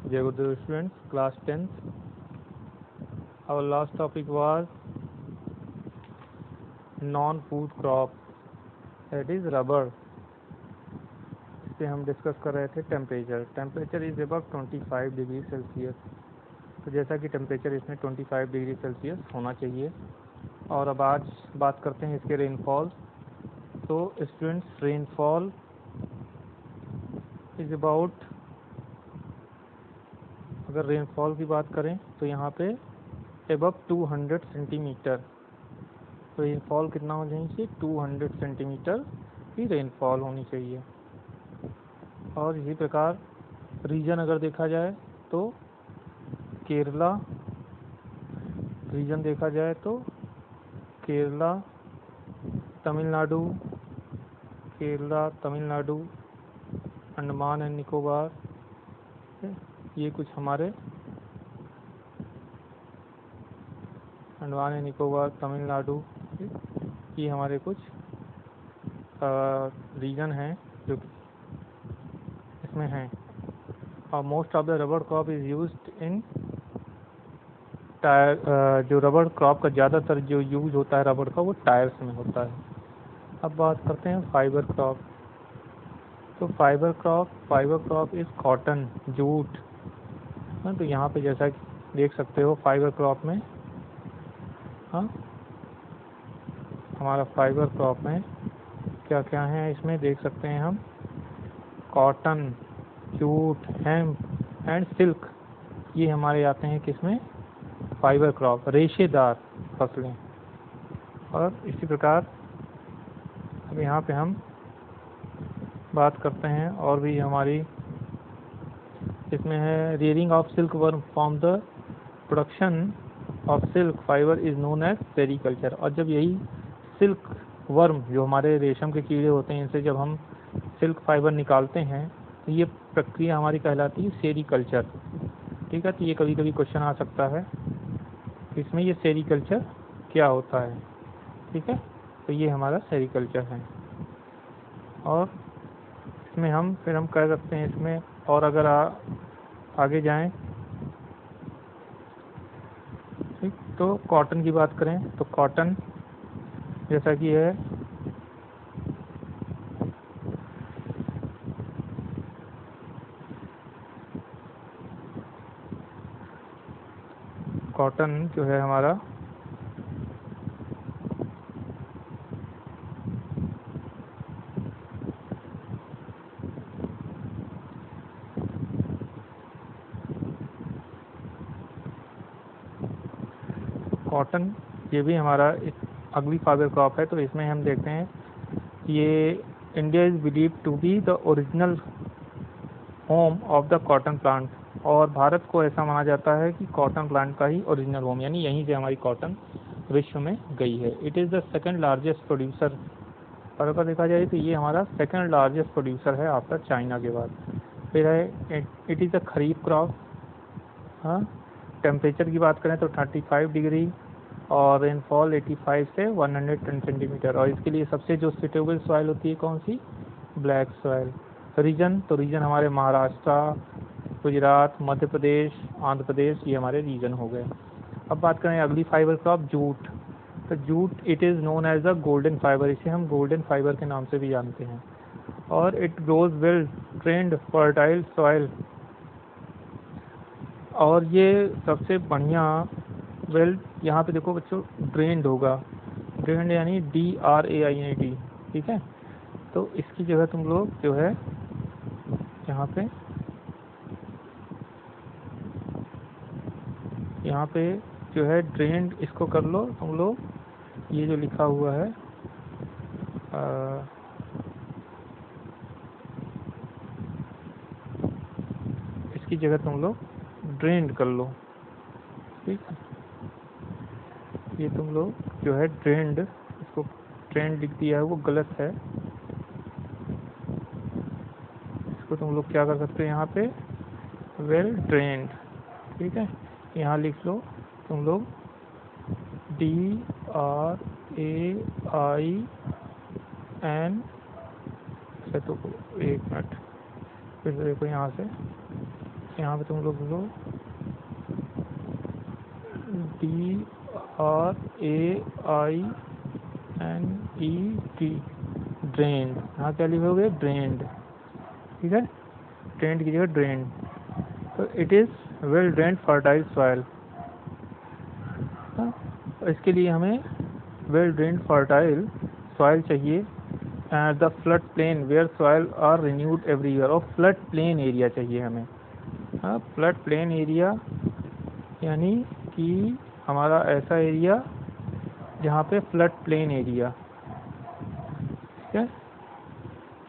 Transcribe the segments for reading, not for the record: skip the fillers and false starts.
Jai Gurudev students, class 10th. Our last topic was non-food crop, that is rubber. इस पे हम discuss कर रहे थे temperature is above 25 degree Celsius. तो जैसा कि टेम्परेचर इसमें 25 डिग्री सेल्सियस होना चाहिए। और अब आज बात करते हैं इसके रेनफॉल। तो स्टूडेंट्स, रेनफॉल इज अबाउट, अगर रेनफॉल की बात करें तो यहाँ पे अबव 200 सेंटीमीटर। तो रेनफॉल कितना हो जानी चाहिए? 200 सेंटीमीटर की रेनफॉल होनी चाहिए। और इसी प्रकार रीजन अगर देखा जाए तो केरला रीजन देखा जाए तो केरला, तमिलनाडु, अंडमान एंड निकोबार, ये कुछ हमारे अंडमान एंड निकोबार, तमिलनाडु, ये हमारे कुछ रीजन हैं जो इसमें हैं। और most of the rubber crop is used in tyre. जो रबर क्रॉप का ज़्यादातर जो यूज होता है रबर का, वो टायर्स में होता है। अब बात करते हैं फाइबर क्रॉप। तो fibre crop is cotton, jute. तो यहाँ पे जैसा देख सकते हो फाइबर क्रॉप में, हमारा फाइबर क्रॉप में क्या क्या है इसमें देख सकते हैं हम। Cotton, jute, hemp and silk, ये हमारे आते हैं किसमें? फाइबर क्रॉप, रेशेदार फसलें। और इसी प्रकार अब यहाँ पे हम बात करते हैं और भी हमारी इसमें है rearing of silkworm from the production of silk fibre is known as sericulture. और जब यही सिल्क वर्म, जो हमारे रेशम के कीड़े होते हैं, इनसे जब हम सिल्क फाइबर निकालते हैं तो ये प्रक्रिया हमारी कहलाती है सेरीकल्चर। ठीक है, तो ये कभी कभी क्वेश्चन आ सकता है इसमें, ये सेरीकल्चर क्या होता है। ठीक है, तो ये हमारा सेरीकल्चर है। और इसमें हम कह सकते हैं इसमें, और अगर आगे जाएं ठीक, तो कॉटन की बात करें तो कॉटन जैसा कि है कॉटन जो है हमारा कॉटन, ये भी हमारा एक अगली फाइबर क्रॉप है। तो इसमें हम देखते हैं ये India is believe to be the original home of the cotton plant. और भारत को ऐसा माना जाता है कि कॉटन प्लांट का ही ओरिजिनल होम, यानी यहीं से हमारी कॉटन विश्व में गई है। It is the second largest producer. और अगर देखा जाए तो ये हमारा सेकंड लार्जेस्ट प्रोड्यूसर है आफ्टर चाइना के बाद। फिर है it is the kharif crop. हाँ, टेम्परेचर की बात करें तो 35 डिग्री और रेनफॉल 85 से 110 सेंटीमीटर। और इसके लिए सबसे जो सुटेबल सॉइल होती है कौन सी? Black soil. रीजन, तो रीजन हमारे महाराष्ट्र, गुजरात, मध्य प्रदेश, आंध्र प्रदेश, ये हमारे रीजन हो गए। अब बात करें अगली फाइबर क्रॉप, जूट। तो jute it is known as the golden fibre, इसे हम गोल्डन फाइबर के नाम से भी जानते हैं। और it grows well trained fertile soil. और ये सबसे बढ़िया वेल, यहाँ पे देखो बच्चों, ड्रेन्ड होगा, ड्रेन्ड यानी DRAIND। ठीक है, तो इसकी जगह तुम लोग जो है यहाँ पे जो है ड्रेन्ड, इसको कर लो तुम लोग, ये जो लिखा हुआ है इसकी जगह तुम लोग ड्रेन्ड कर लो। ठीक है, ये तुम लोग जो है ड्रेन्ड, इसको ट्रेंड लिख दिया है, वो गलत है। इसको तुम लोग क्या कर सकते हो यहाँ पे? Well drained. ठीक है, यहाँ लिख लो तुम लोग DRAIN। 1 मिनट, फिर से देखो यहाँ से यहाँ पे तुम लोग लो DRAINED, ड्रेन्ड। यहाँ क्या लिखोगे? ड्रेन्ड। ठीक है, ड्रेन्ड की जगह ड्रेन्ड। तो it is well drained fertile soil. इसके लिए हमें वेल ड्रेन्ड फर्टाइल सॉइल चाहिए। The flood plain where soil are renewed every year. और फ्लड प्लेन एरिया चाहिए हमें। फ्लड प्लेन एरिया यानी कि हमारा ऐसा एरिया जहाँ पे फ्लड प्लेन एरिया, ठीक है,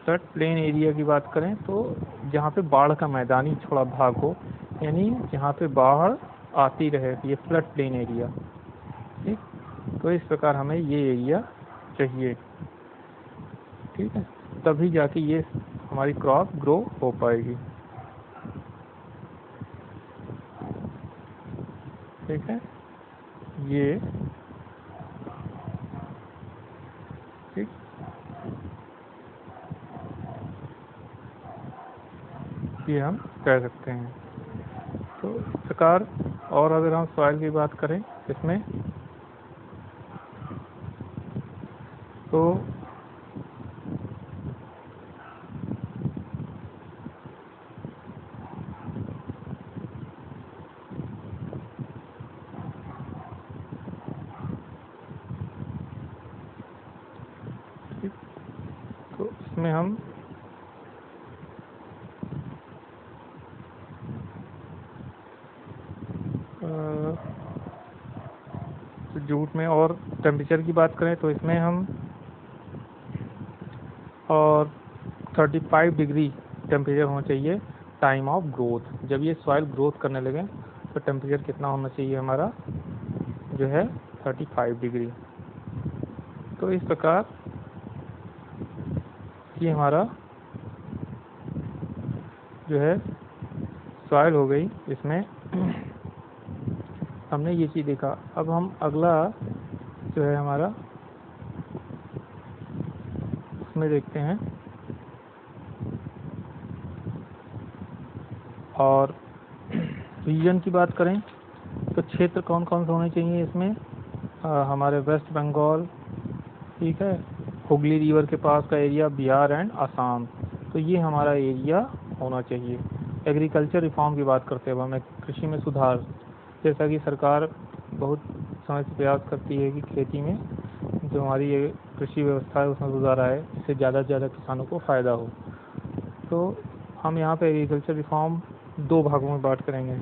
फ्लड प्लेन एरिया की बात करें तो जहाँ पे बाढ़ का मैदानी थोड़ा भाग हो, यानी जहाँ पे बाढ़ आती रहे, ये फ्लड प्लेन एरिया। ठीक, तो इस प्रकार हमें ये एरिया चाहिए। ठीक है, तभी जाके ये हमारी क्रॉप ग्रो हो पाएगी। ठीक है, ये ठीक, ये हम कह सकते हैं। तो इस प्रकार, और अगर हम सॉइल की बात करें इसमें तो इसमें हम जूट में और टेम्परेचर की बात करें तो इसमें हम और 35 डिग्री टेम्परेचर होना चाहिए टाइम ऑफ ग्रोथ। जब ये सॉइल ग्रोथ करने लगे तो टेम्परेचर कितना होना चाहिए हमारा, जो है 35 डिग्री। तो इस प्रकार ये हमारा जो है सॉइल हो गई। इसमें हमने ये चीज़ देखा। अब हम अगला जो है हमारा उसमें देखते हैं, और रीजन की बात करें तो क्षेत्र कौन कौन से होने चाहिए इसमें। हमारे वेस्ट बंगाल, ठीक है, हुगली रिवर के पास का एरिया, बिहार एंड असम, तो ये हमारा एरिया होना चाहिए। एग्रीकल्चर रिफॉर्म की बात करते हैं अब हमें, कृषि में सुधार। जैसा कि सरकार बहुत समय से प्रयास करती है कि खेती में जो हमारी ये कृषि व्यवस्था है उसमें सुधार आए, इससे ज़्यादा से ज़्यादा किसानों को फ़ायदा हो। तो हम यहाँ पे एग्रीकल्चर रिफॉर्म दो भागों में बात करेंगे।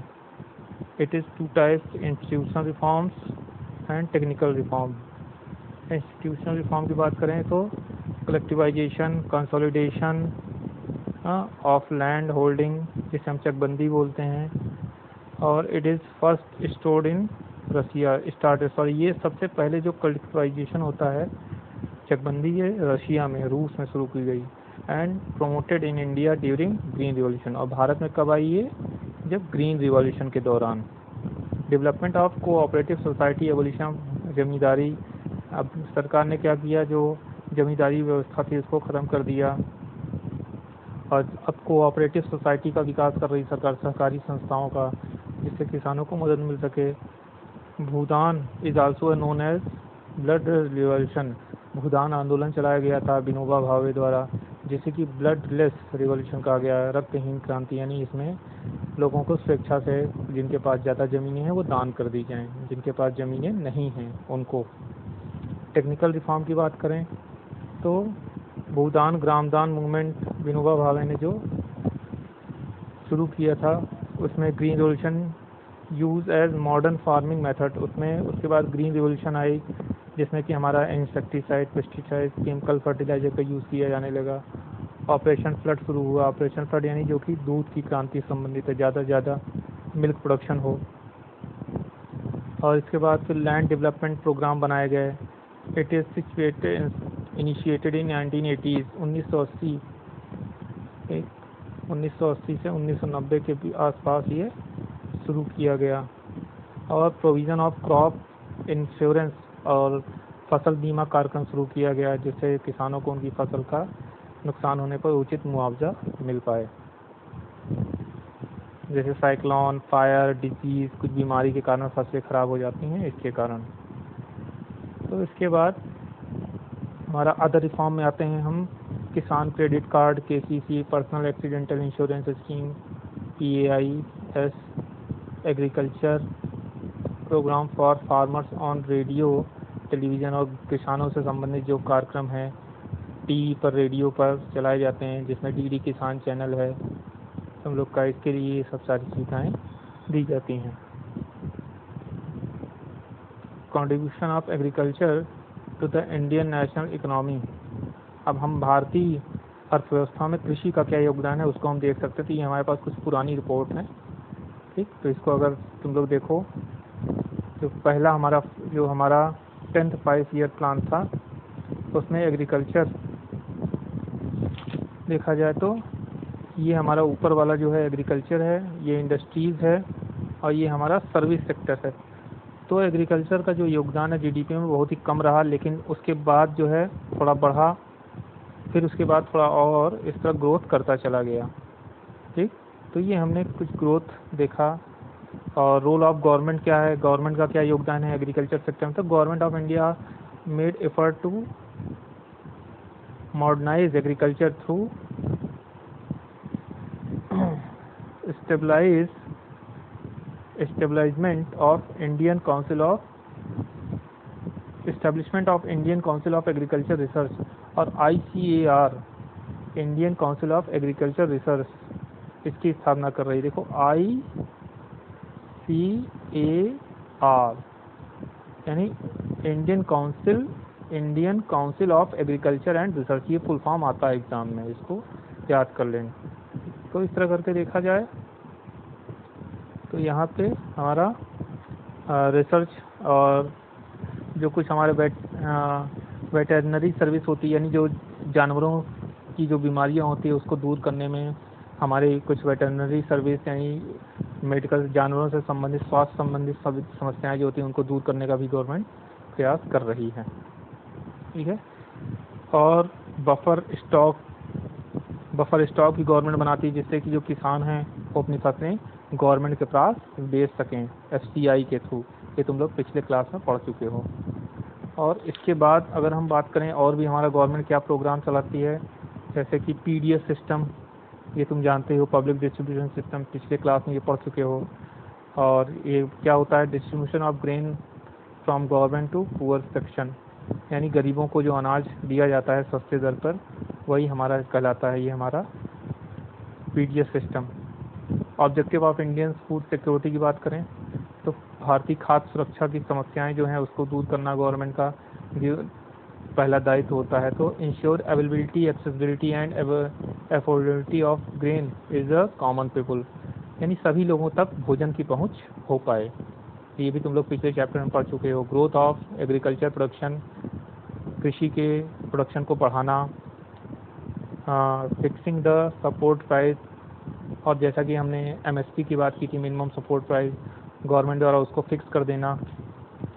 It is two types, institutional reforms and technical reform. Institutional reform की बात करें तो collectivisation, consolidation of land holding, जिसे हम चकबंदी बोलते हैं, और it is first stored in Russia started, sorry ये सबसे पहले जो कलेक्टिवाइजेशन होता है चकबंदी, ये रशिया में, रूस में शुरू की गई। And promoted in India during green revolution, और भारत में कब आई ये, जब ग्रीन रिवॉल्यूशन के दौरान। Development of cooperative society, abolition zamindari. अब सरकार ने क्या किया, जो जमींदारी व्यवस्था थी उसको ख़त्म कर दिया, और अब कोऑपरेटिव सोसाइटी का विकास कर रही सरकार, सहकारी संस्थाओं का, जिससे किसानों को मदद मिल सके। Bhoodan is also known as blood revolution, Bhoodan आंदोलन चलाया गया था विनोबा भावे द्वारा, जिसे कि ब्लडलेस रिवॉल्यूशन कहा गया है, रक्तहीन क्रांति। यानी इसमें लोगों को स्वेच्छा से, जिनके पास ज़्यादा ज़मीनें हैं वो दान कर दी जाएं, जिनके पास ज़मीनें नहीं हैं उनको। टेक्निकल रिफॉर्म की बात करें तो भूदान ग्रामदान मूवमेंट विनोबा भावे ने जो शुरू किया था, उसमें green revolution use as modern farming method, उसमें उसके बाद ग्रीन रिवॉल्यूशन आई जिसमें कि हमारा इंसेक्टिसाइड, पेस्टिसाइड, केमिकल फर्टिलाइजर का यूज़ किया जाने लगा। ऑपरेशन फ्लड शुरू हुआ। ऑपरेशन फ्लड यानी जो कि दूध की क्रांति संबंधित है, ज़्यादा से ज़्यादा मिल्क प्रोडक्शन हो। और इसके बाद फिर लैंड डेवलपमेंट प्रोग्राम बनाए गए। It is situated initiated in 1980s, 1980 से 1990 के आसपास ये शुरू किया गया। और प्रोविज़न ऑफ क्रॉप इंश्योरेंस और फसल बीमा कार्यक्रम शुरू किया गया, जिससे किसानों को उनकी फसल का नुकसान होने पर उचित मुआवजा मिल पाए। जैसे साइक्लोन, फायर, डिजीज़, कुछ बीमारी के कारण फसलें ख़राब हो जाती हैं इसके कारण। तो इसके बाद हमारा अदर रिफॉर्म में आते हैं हम, Kisan credit card, KCC, personal accidental insurance scheme, PAIS, agriculture programme for farmers on radio television, और किसानों से संबंधित जो कार्यक्रम हैं टीवी पर, रेडियो पर चलाए जाते हैं, जिसमें DD किसान चैनल है हम लोग का, इसके लिए ये सब सारी सुविधाएँ दी जाती हैं। Contribution of agriculture to the Indian national economy. अब हम भारतीय अर्थव्यवस्था में कृषि का क्या योगदान है उसको हम देख सकते हैं। तो ये हमारे पास कुछ पुरानी रिपोर्ट है, ठीक। तो इसको अगर तुम लोग देखो, तो पहला हमारा 10th 5-year प्लान था, उसमें एग्रीकल्चर देखा जाए तो ये हमारा ऊपर वाला जो है एग्रीकल्चर है, ये इंडस्ट्रीज़ है, और ये हमारा सर्विस सेक्टर है। तो एग्रीकल्चर का जो योगदान है GDP में बहुत ही कम रहा, लेकिन उसके बाद जो है थोड़ा बढ़ा, फिर उसके बाद थोड़ा और इस तरह ग्रोथ करता चला गया, ठीक। तो ये हमने कुछ ग्रोथ देखा। और रोल ऑफ गवर्नमेंट क्या है, गवर्नमेंट का क्या योगदान है एग्रीकल्चर सेक्टर में। तो government of India made effort to modernize agriculture through establishment of Indian Council of Agriculture Research, और ICAR, Indian council of agriculture research, इसकी स्थापना कर रही है। देखो ICAR यानी Indian council of agriculture and research, ये फुल फॉर्म आता है एग्जाम में, इसको याद कर लें। तो इस तरह करके देखा जाए तो यहाँ पे हमारा रिसर्च और जो कुछ हमारे वेटरनरी सर्विस होती है, यानी जो जानवरों की जो बीमारियाँ होती है उसको दूर करने में हमारे कुछ वेटरनरी सर्विस, यानी मेडिकल, जानवरों से संबंधित, स्वास्थ्य संबंधित सभी समस्याएं जो होती हैं उनको दूर करने का भी गवर्नमेंट प्रयास कर रही है, ठीक है। और बफर स्टॉक भी गवर्नमेंट बनाती है, जिससे कि जो किसान हैं वो अपनी फसलें गवर्नमेंट के पास बेच सकें FCI के थ्रू। ये तुम लोग पिछले क्लास में पढ़ चुके हो। और इसके बाद अगर हम बात करें और भी हमारा गवर्नमेंट क्या प्रोग्राम चलाती है, जैसे कि PDS सिस्टम, ये तुम जानते हो, पब्लिक डिस्ट्रीब्यूशन सिस्टम, पिछले क्लास में ये पढ़ चुके हो। और ये क्या होता है, distribution of grain from government to poor section, यानी गरीबों को जो अनाज दिया जाता है सस्ते दर पर, वही हमारा कहलाता है ये हमारा PDS system. Objective of Indian food security की बात करें तो भारतीय खाद्य सुरक्षा की समस्याएं जो हैं उसको दूर करना गवर्नमेंट का पहला दायित्व होता है। तो ensure availability, accessibility and affordability of grain is a common people, यानी सभी लोगों तक भोजन की पहुंच हो पाए। ये भी तुम लोग पिछले चैप्टर में पढ़ चुके हो। ग्रोथ ऑफ एग्रीकल्चर प्रोडक्शन, कृषि के प्रोडक्शन को बढ़ाना, फिक्सिंग द सपोर्ट प्राइस, और जैसा कि हमने MSP की बात की थी, मिनिमम सपोर्ट प्राइस, गवर्नमेंट द्वारा उसको फिक्स कर देना,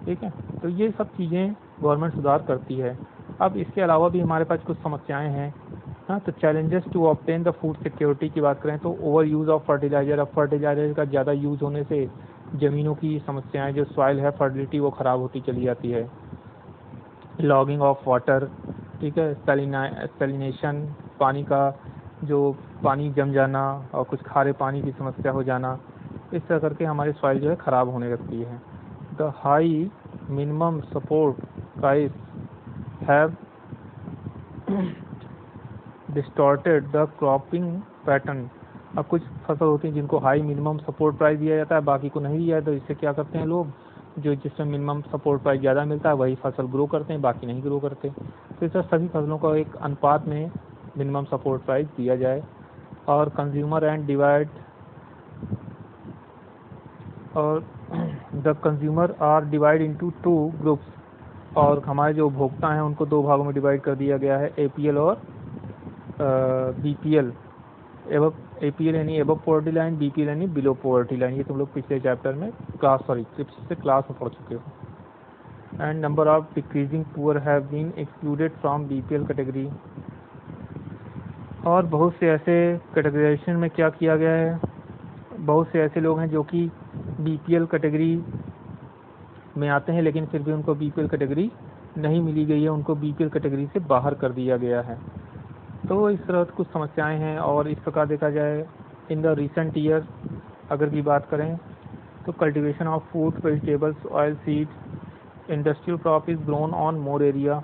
ठीक है। तो ये सब चीज़ें गवर्नमेंट सुधार करती है। अब इसके अलावा भी हमारे पास कुछ समस्याएं हैं, हाँ। तो challenges to obtain the food security की बात करें तो ओवर यूज़ ऑफ फर्टिलाइजर, अब फर्टिलाइजर का ज़्यादा यूज़ होने से ज़मीनों की समस्याएं, जो सॉइल है फर्टिलिटी वो ख़राब होती चली जाती है। लॉगिंग ऑफ वाटर, ठीक है, सैलिनेशन, पानी का जो पानी जम जाना और कुछ खारे पानी की समस्या हो जाना, इस तरह करके हमारी सॉइल जो है ख़राब होने लगती है। The high minimum support price have distorted the cropping pattern. अब कुछ फसल होती हैं जिनको हाई मिनिमम सपोर्ट प्राइस दिया जाता है, बाकी को नहीं दिया, तो इससे क्या करते हैं लोग, जो जिसमें मिनिमम सपोर्ट प्राइस ज़्यादा मिलता है वही फसल ग्रो करते हैं, बाकी नहीं ग्रो करते। तो इस तरह सभी फसलों का एक अनुपात में मिनिमम सपोर्ट प्राइस दिया जाए। और कंज्यूमर एंड डिवाइड, और the consumer are divide into 2 groups, और हमारे जो उपभोक्ता हैं उनको 2 भागों में डिवाइड कर दिया गया है, APL और BPL। APL यानी एबव पॉवर्टी लाइन, BPL यानी बिलो पॉवर्टी लाइन। ये तुम लोग पिछले चैप्टर में क्लास में पढ़ चुके हो। And number of decreasing poor have been excluded from BPL category. और बहुत से ऐसे कैटेगराइजेशन में क्या किया गया है, बहुत से ऐसे लोग हैं जो कि बीपीएल कैटेगरी में आते हैं, लेकिन फिर भी उनको बीपीएल कैटेगरी नहीं मिली गई है, उनको बीपीएल कैटेगरी से बाहर कर दिया गया है। तो इस तरह कुछ समस्याएं हैं। और इस प्रकार देखा जाए इन द रिसेंट ईयर अगर की बात करें तो cultivation of food, vegetables, oil seeds, industrial crop is grown on more area.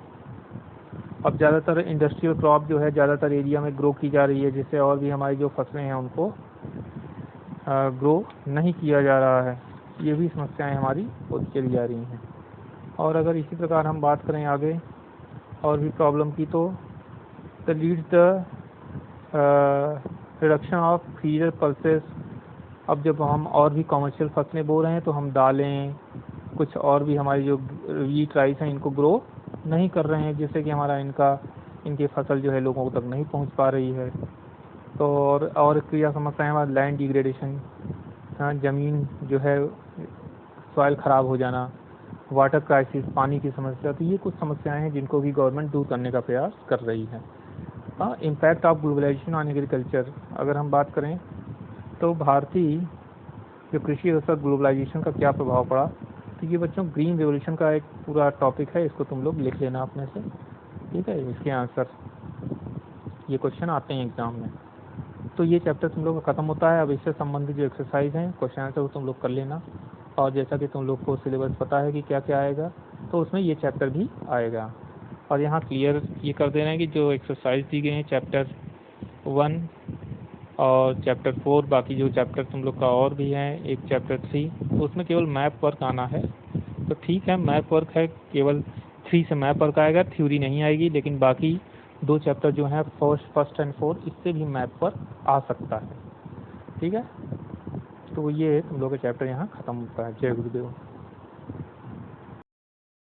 अब ज़्यादातर इंडस्ट्रियल क्रॉप जो है ज़्यादातर एरिया में ग्रो की जा रही है, जिससे और भी हमारी जो फसलें हैं उनको ग्रो नहीं किया जा रहा है। ये भी समस्याएं हमारी होती चली जा रही हैं। और अगर इसी प्रकार हम बात करें आगे और भी प्रॉब्लम की, तो the leads the reduction of feeder pulses. अब जब हम और भी कॉमर्शियल फसलें बो रहे हैं तो हम दालें, कुछ और भी हमारी जो वीट राइस हैं इनको ग्रो नहीं कर रहे हैं, जिससे कि हमारा इनकी फसल जो है लोगों तक नहीं पहुंच पा रही है। तो और क्या समस्या है हमारा लैंड डिग्रेडेशन, ज़मीन जो है सॉइल ख़राब हो जाना, वाटर क्राइसिस, पानी की समस्या। तो ये कुछ समस्याएं हैं जिनको भी गवर्नमेंट दूर करने का प्रयास कर रही है। Impact of globalization on agriculture अगर हम बात करें तो भारतीय जो कृषि व्यवस्था ग्लोबलाइजेशन का क्या प्रभाव पड़ा, तो ये बच्चों ग्रीन रेवोल्यूशन का एक पूरा टॉपिक है, इसको तुम लोग लिख लेना अपने से, ठीक है। इसके आंसर ये क्वेश्चन आते हैं एग्जाम में। तो ये चैप्टर तुम लोग का ख़त्म होता है। अब इससे संबंधित जो एक्सरसाइज हैं, क्वेश्चन आंसर वो तुम लोग कर लेना। और जैसा कि तुम लोग को सिलेबस पता है कि क्या क्या आएगा, तो उसमें ये चैप्टर भी आएगा। और यहाँ क्लियर ये कर दे रहे हैं कि जो एक्सरसाइज दी गई हैं चैप्टर 1 और चैप्टर 4, बाकी जो चैप्टर तुम लोग का और भी हैं, एक चैप्टर 3, तो उसमें केवल मैप वर्क आना है। तो ठीक है, मैप वर्क है, केवल 3 से मैप वर्क आएगा, थ्योरी नहीं आएगी। लेकिन बाकी 2 चैप्टर जो हैं फर्स्ट एंड 4, इससे भी मैप वर्क आ सकता है, ठीक है। तो ये तुम लोग का चैप्टर यहाँ ख़त्म होता है। जय गुरुदेव।